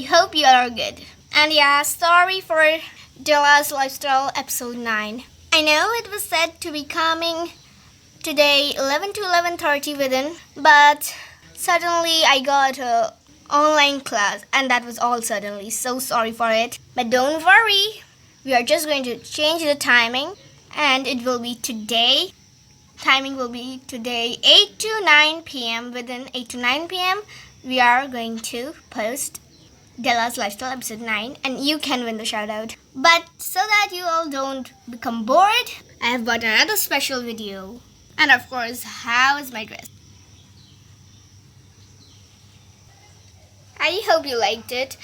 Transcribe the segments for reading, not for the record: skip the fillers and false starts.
hope you are good. And yeah, sorry for Della's Lifestyle episode 9. I know it was said to be coming today 11 to 11:30 within, but suddenly I got a online class and that was all suddenly. So sorry for it. But don't worry. We are just going to change the timing and it will be today. Timing will be today 8 to 9 p.m. Within 8 to 9 p.m. we are going to post Della's Lifestyle episode 9 and you can win the shout out. But so that you all don't become bored, I have bought another special video. And of course, how is my dress? I hope you liked it.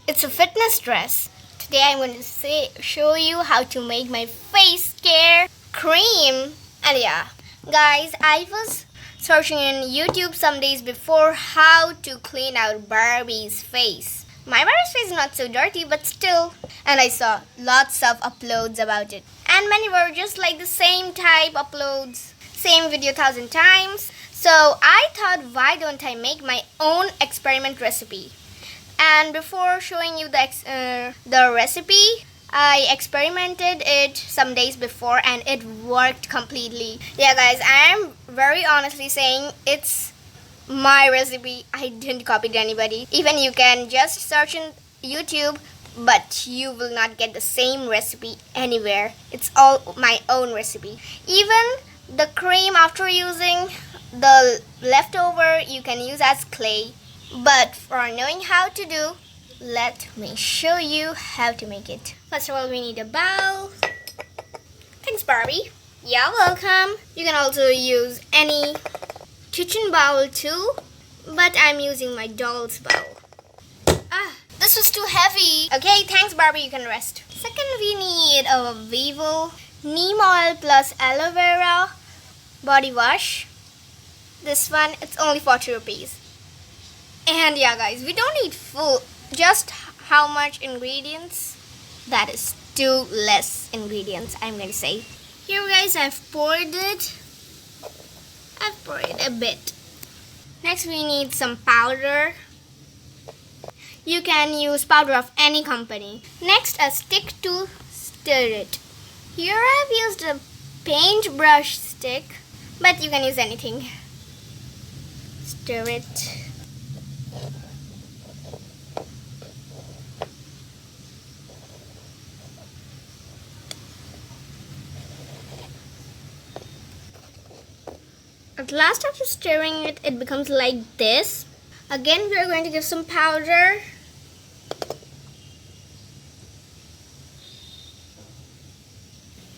It's a fitness dress. Today I'm going to show you how to make my face care cream. And yeah, guys, I was searching in YouTube some days before how to clean out Barbie's face. My Barbie's face is not so dirty, but still. And I saw lots of uploads about it. And many were just like the same type uploads. Same video 1,000 times. So I thought, why don't I make my own experiment recipe? And before showing you the recipe, I experimented it some days before and it worked completely. Yeah guys, I am very honestly saying it's my recipe. I didn't copy it to anybody. Even you can just search in YouTube, but you will not get the same recipe anywhere. It's all my own recipe. Even the cream, after using the leftover, you can use as clay. But for knowing how to do, let me show you how to make it. First of all, we need a bowl. Thanks, Barbie. You're welcome. You can also use any kitchen bowl too, but I'm using my doll's bowl. This was too heavy. Okay, thanks, Barbie. You can rest. Second, we need a Vivo neem oil plus aloe vera body wash. This one, it's only 40 rupees. And yeah guys, we don't need full, just how much ingredients? That is too less ingredients, I'm going to say. Here guys, I've poured it a bit. Next we need some powder. You can use powder of any company. Next, a stick to stir it. Here I've used a paintbrush stick, but you can use anything. Stir it. At last, after stirring it, it becomes like this. Again, we are going to give some powder.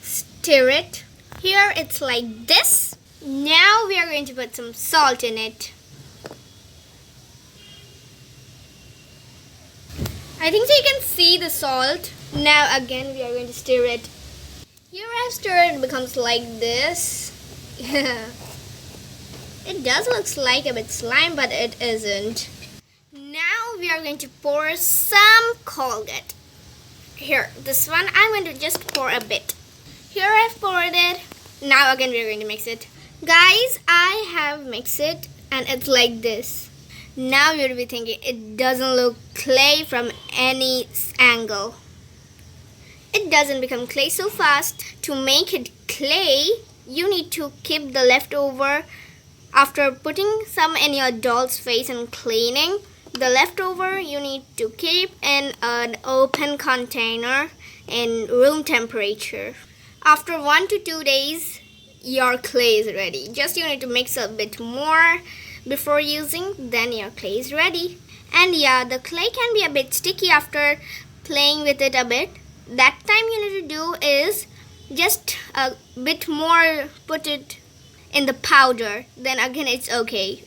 Stir it. Here it's like this. Now we are going to put some salt in it. I think so you can see the salt. Now again we are going to stir it. Here I've stirred it, becomes like this. It does look like a bit slime, but it isn't. Now we are going to pour some Colgate. Here, this one I'm going to just pour a bit. Here I've poured it. Now again we are going to mix it. Guys, I have mixed it and it's like this. Now you'll be thinking it doesn't look clay from any angle. It doesn't become clay so fast. To make it clay, you need to keep the leftover. After putting some in your doll's face and cleaning, the leftover you need to keep in an open container in room temperature. After 1 to 2 days, your clay is ready. Just you need to mix a bit more before using, then your clay is ready. And yeah, the clay can be a bit sticky after playing with it a bit. That time you need to do is just a bit more, put it in the powder, then again it's okay.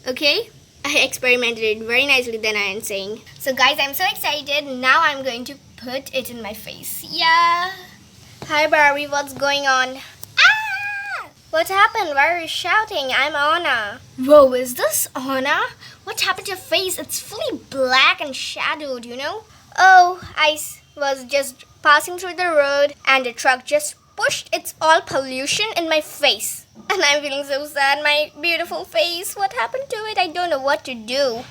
I experimented it very nicely, then I am saying. So guys, I'm so excited. Now I'm going to put it in my face. Yeah. Hi Barbie, what's going on? What happened? Why are you shouting? I'm Anna. Whoa, is this Anna? What happened to your face? It's fully black and shadowed, you know? Oh, I was just passing through the road and a truck just pushed its all pollution in my face. And I'm feeling so sad. My beautiful face. What happened to it? I don't know what to do.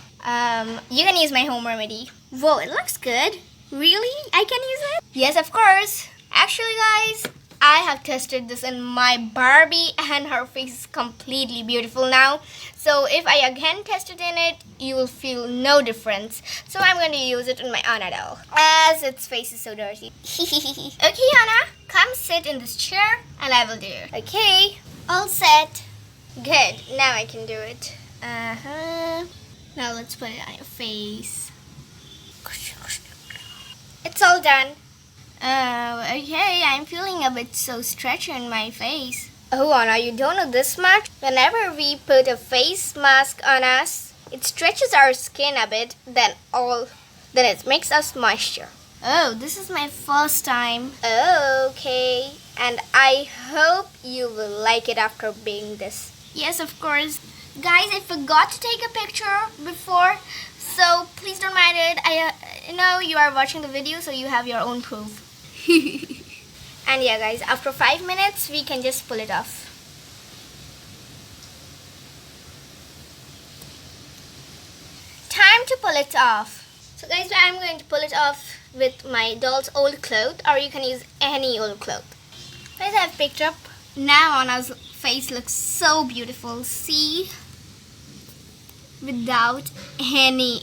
You can use my home remedy. Whoa, it looks good. Really? I can use it? Yes, of course. Actually, guys, I have tested this in my Barbie and her face is completely beautiful now. So if I again test it in it, you will feel no difference. So I'm going to use it on my Anna doll, as its face is so dirty. Okay, Anna, come sit in this chair and I will do it. Okay, all set. Good, now I can do it. Now let's put it on your face. It's all done. Okay, I'm feeling a bit so stretchy on my face. Oh, Anna, you don't know this much? Whenever we put a face mask on us, it stretches our skin a bit, then it makes us moisture. Oh, this is my first time. Oh, okay. And I hope you will like it after being this. Yes, of course. Guys, I forgot to take a picture before, so please don't mind it. I know you are watching the video, so you have your own proof. And yeah, guys, after 5 minutes, we can just pull it off. Time to pull it off. So guys, I'm going to pull it off with my doll's old clothes, or you can use any old clothes. Guys, I've picked up. Now Anna's face looks so beautiful. See? Without any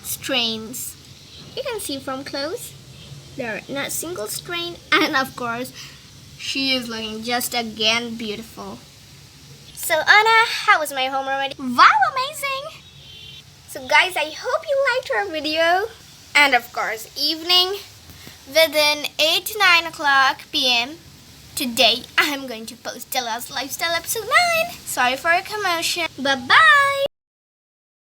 strains. You can see from close. There are not a single strain, and of course, she is looking just again beautiful. So Anna, how was my home remedy? Wow, amazing! So guys, I hope you liked our video. And of course, evening within 8 to 9 o'clock p.m. Today, I'm going to post Stella's Lifestyle episode 9. Sorry for a commotion. Bye-bye!